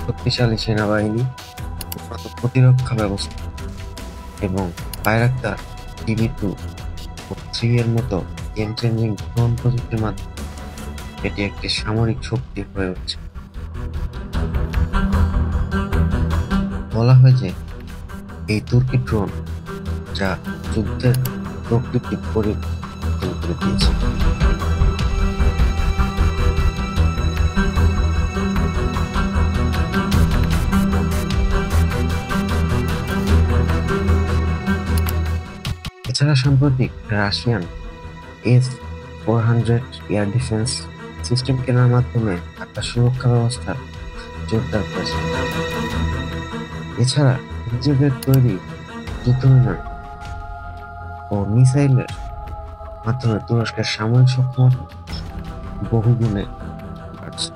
শক্তিশালী সেনাবাহিনী, উন্নত প্রতিরক্ষা ব্যবস্থা এবং বাইরাক্তার টিভি-2 ও 3 এর মতো গেম চেঞ্জিং ড্রোন প্রযুক্তির মাধ্যমে এটি একটি সামরিক শক্তি হয়ে উঠছে। বলা হয় যে এই তুর্কি ড্রোন যা যুদ্ধের প্রকৃতি পরিবর্তন করে দিয়েছে। এছাড়া সাম্প্রতিক Russian S-400 air defence system কেনার মাধ্যমে আকাশ সুরক্ষা ব্যবস্থা জোরদার করেছে। এছাড়া নিজেদের তৈরি যুদ্ধবিমান ও মিসাইলের মাধ্যমে তুরস্কের সামরিক সক্ষমতা বহুগুণে বাড়ছে।